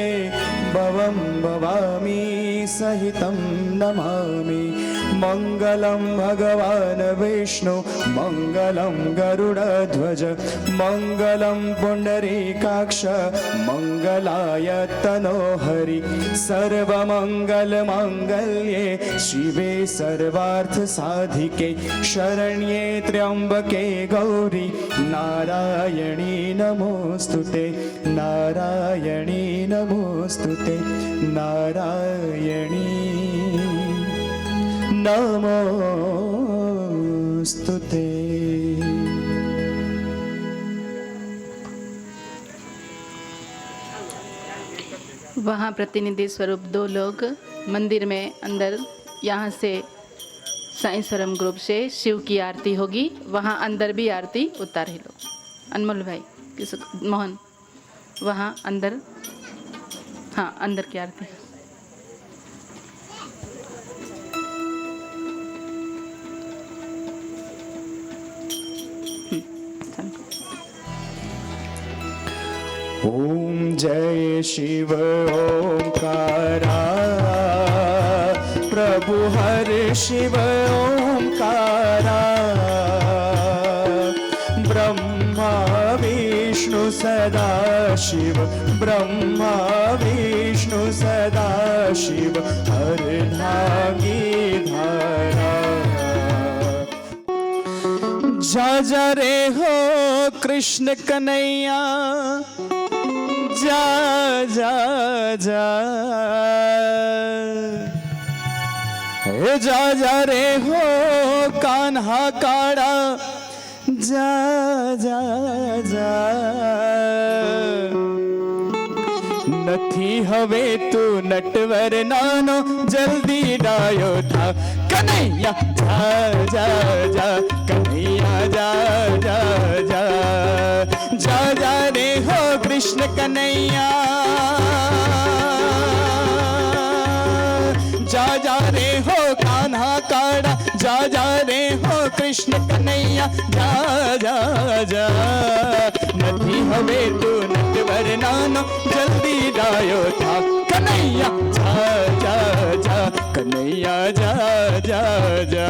Speaker 2: ભવમ ભવામી સહિતમ નમામિ. મંગલમ ભગવાન વિષ્ણુ મંગલમ ગરુડધ્વજ મંગલમ પુંડરીકાક્ષ મંગલાય તનોહરિ. સર્વમંગલ માંગલ્યે શિવે સર્વાર્થ સાધિકે શરણ્યે ત્ર્યંબકે ગૌરી નારાયણી નમોસ્તુતે, નારાયણી નમોસ્તુતે, નારાયણી नमोस्तुते.
Speaker 1: वहाँ प्रतिनिधि स्वरूप 2 लोग मंदिर में अंदर, यहाँ से साईं स्वरम ग्रुप से शिव की आरती होगी, वहाँ अंदर भी आरती उतारे लो. अनमोल भाई किस मोहन वहाँ अंदर, हाँ अंदर की आरती.
Speaker 2: ओम जय शिव ओंकारा, प्रभु हर शिव ओंकारा. ब्रह्मा विष्णु सदा शिव, ब्रह्मा विष्णु सदा शिव, हर नागी धारा. जा जा रे हो कृष्ण कन्हैया, जा जा जा, हे जा जा रे हो कान्हा काड़ा, जा जा जा. નથી હવે તું નટવર નાનો, જલ્દી ડાયો થા कन्हैया जा जा जा कन्हैया जा जा जा जा जा रे हो कृष्ण कन्हैया जा जा रे हो कान्हा काड़ा जा जा रे हो कृष्ण कन्हैया जा जा जा નથી હવે તું નટવર નાનો જલ્દી ડાયો થા કન્હૈયા जा जा जा કન્હૈયા जा जा जा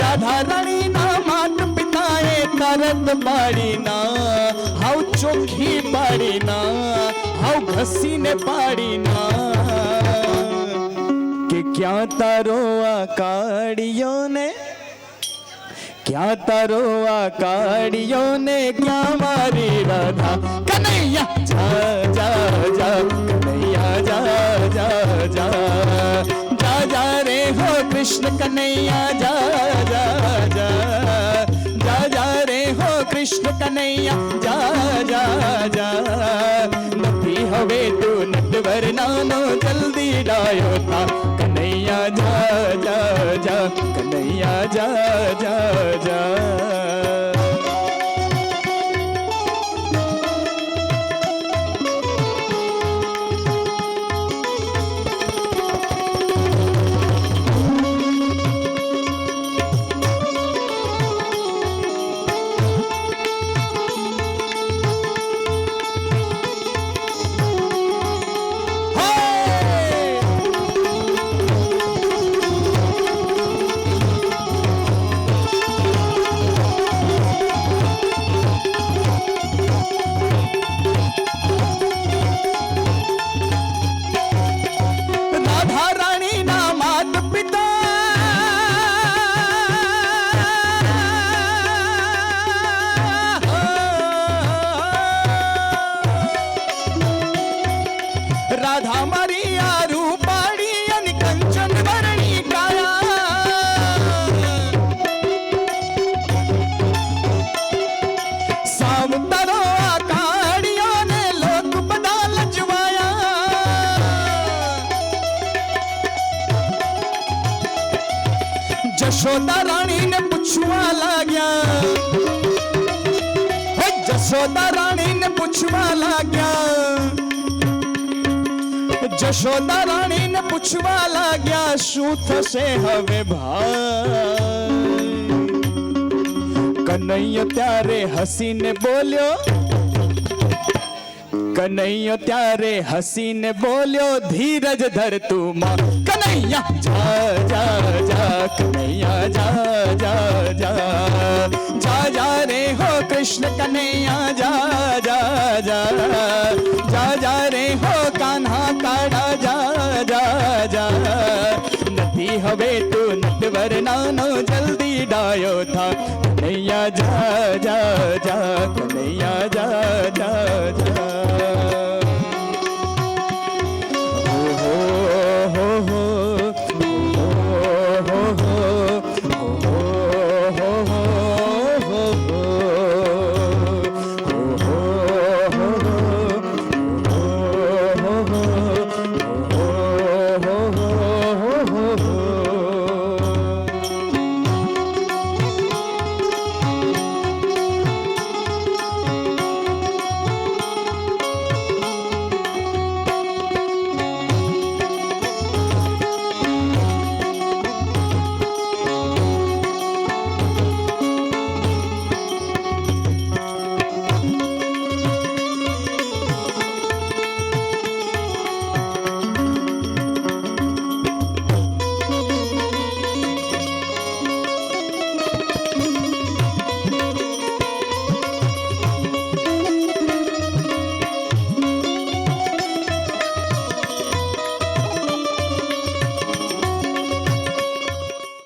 Speaker 2: राधा रानी ना मात पिताए तरत पाड़ी ना हाउ चोखी पाड़ी ना हाउ घसी ने पाड़ी ना कि क्या तारो आकाड़ियों ने क्या तारो आकाड़ियों ने क्या मारी राधा कन्हैया जा जा जा कन्हैया जा जा जा जा जा रे हो कृष्ण कन्हैया जा जा जा जा जा रे हो कृष्ण कन्हैया जा जा जा નથી હવે તું નટવર નાનો જલ્દી ડાયો થા કન્હૈયા जा जा जा કન્હૈયા जा जा जा राधा मरिया रूपाड़ी अन कंचन वर्णी काया सावतरो आकाड़ियों ने लोक बदा लजवाया जशोदा रानी ने पूछवा लाग्या जशोदा रानी ने पूछवा लाग्या जशोदा रानी ने पूछवा लाग्या शू थशे हवे भाई कन्हैया त्यारे हसीने बोल्यो कन्हैया त्यारे हसीने बोल्यो धीरज धर तू मां कन्हैया जा जा जा कन्हैया जा जा जा जा जा रे हो कृष्ण कन्हैया जा जा जा जा जा रे हो कान्हा काड़ा जा जा जा નથી હવે તું નટવર નાનો જલ્દી ડાયો થા કન્હૈયા जा जा जा कन्हैया